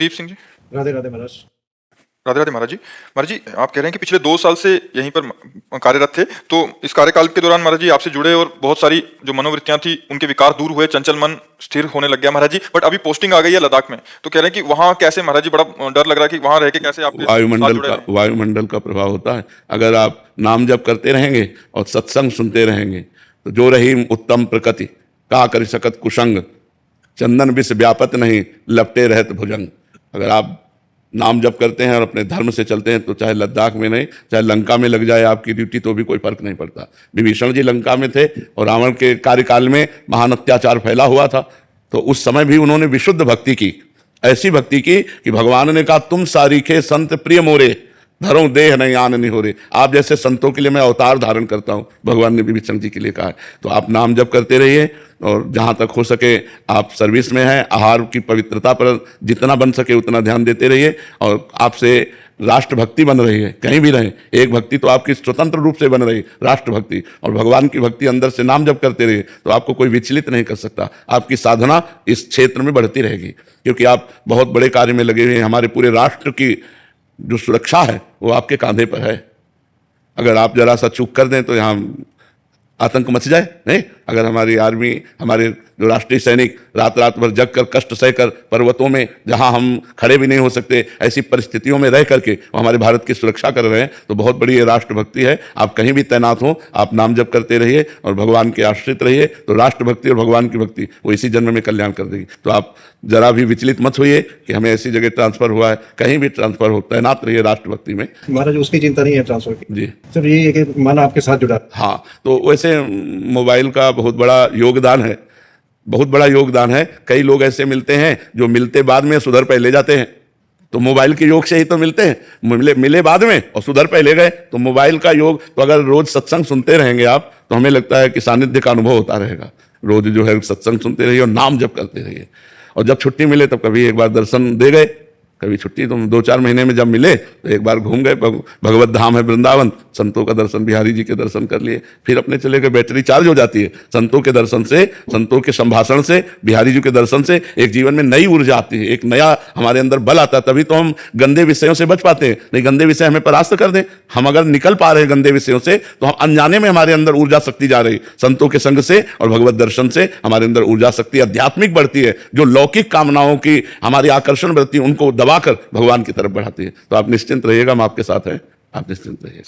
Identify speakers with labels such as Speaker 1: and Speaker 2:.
Speaker 1: दीप सिंह जी।
Speaker 2: राधे राधे महाराज।
Speaker 1: राधे राधे महाराज जी। महाराज जी, आप कह रहे हैं कि पिछले 2 साल से यहीं पर कार्यरत थे, तो इस कार्यकाल के दौरान महाराज जी आपसे जुड़े और बहुत सारी जो मनोवृत्तियां थी उनके विकार दूर हुए, चंचल मन स्थिर होने लग गया महाराज जी। बट अभी पोस्टिंग आ गई है लद्दाख में, तो कह रहे हैं कि वहां कैसे महाराज जी, बड़ा डर लग रहा है कि वहां रह के कैसे आप
Speaker 3: वायुमंडल का प्रभाव होता है। अगर आप नाम जप करते रहेंगे और सत्संग सुनते रहेंगे तो जो रही उत्तम प्रकृति का करि सकत कुसंग, चंदन विष व्यापत नहीं लपटे रहत भुजंग। अगर आप नाम जप करते हैं और अपने धर्म से चलते हैं तो चाहे लद्दाख में नहीं, चाहे लंका में लग जाए आपकी ड्यूटी तो भी कोई फर्क नहीं पड़ता। विभीषण जी लंका में थे और रावण के कार्यकाल में महान अत्याचार फैला हुआ था, तो उस समय भी उन्होंने विशुद्ध भक्ति की, ऐसी भक्ति की कि भगवान ने कहा तुम सारीखे संत प्रिय मोरे, धरो देह नहीं आन नहीं हो रहे। आप जैसे संतों के लिए मैं अवतार धारण करता हूँ, भगवान ने विभीषण जी के लिए कहा है। तो आप नाम जप करते रहिए और जहाँ तक हो सके आप सर्विस में हैं, आहार की पवित्रता पर जितना बन सके उतना ध्यान देते रहिए और आपसे राष्ट्रभक्ति बन रही है। कहीं भी रहें, एक भक्ति तो आपकी स्वतंत्र रूप से बन रही, राष्ट्रभक्ति और भगवान की भक्ति अंदर से नाम जप करते रहिए तो आपको कोई विचलित नहीं कर सकता। आपकी साधना इस क्षेत्र में बढ़ती रहेगी क्योंकि आप बहुत बड़े कार्य में लगे हुए हैं। हमारे पूरे राष्ट्र की जो सुरक्षा है वो आपके कांधे पर है। अगर आप जरा सा चूक कर दें तो यहाँ आतंक मच जाए नहीं। अगर हमारी आर्मी, हमारे जो राष्ट्रीय सैनिक रात रात भर जग कर कष्ट सहकर पर्वतों में जहां हम खड़े भी नहीं हो सकते ऐसी परिस्थितियों में रह करके हमारे भारत की सुरक्षा कर रहे हैं तो बहुत बड़ी ये राष्ट्रभक्ति है। आप कहीं भी तैनात हो, आप नाम जप करते रहिए और भगवान के आश्रित रहिए तो राष्ट्रभक्ति और भगवान की भक्ति वो इसी जन्म में कल्याण कर देगी। तो आप जरा भी विचलित मत होइए कि हमें ऐसी जगह ट्रांसफर हुआ है, कहीं भी ट्रांसफर हो, तैनात रहिए राष्ट्रभक्ति में।
Speaker 2: महाराज उसकी चिंता नहीं है ट्रांसफर की
Speaker 3: जी
Speaker 2: सर, ये है कि मन आपके साथ जुड़ा।
Speaker 3: हाँ, तो वैसे मोबाइल का बहुत बड़ा योगदान है, बहुत बड़ा योगदान है। कई लोग ऐसे मिलते हैं जो मिलते बाद में सुधर पहले जाते हैं, तो मोबाइल के योग से ही तो मिलते हैं। मिले बाद में और सुधर पहले गए, तो मोबाइल का योग। तो अगर रोज सत्संग सुनते रहेंगे आप तो हमें लगता है कि सानिध्य का अनुभव होता रहेगा। रोज जो है सत्संग सुनते रहिए और नाम जप करते रहिए और जब छुट्टी मिले तब कभी एक बार दर्शन दे गए, कभी छुट्टी तो 2-4 महीने में जब मिले तो एक बार घूम गए। भगवत धाम है वृंदावन, संतों का दर्शन, बिहारी जी के दर्शन कर लिए, फिर अपने चले गए। बैटरी चार्ज हो जाती है संतों के दर्शन से, संतों के संभाषण से, बिहारी जी के दर्शन से। एक जीवन में नई ऊर्जा आती है, एक नया हमारे अंदर बल आता है। तभी तो हम गंदे विषयों से बच पाते हैं। नहीं, गंदे विषय हमें परास्त कर दें। हम अगर निकल पा रहे हैं गंदे विषयों से तो हम अनजाने में हमारे अंदर ऊर्जा शक्ति जा रही। संतों के संग से और भगवत दर्शन से हमारे अंदर ऊर्जा शक्ति आध्यात्मिक बढ़ती है, जो लौकिक कामनाओं की हमारी आकर्षण वृत्ति उनको दबाकर भगवान की तरफ बढ़ाती है। तो आप निश्चिंत रहिएगा, हम आपके साथ हैं, आप निश्चिंत रहिए।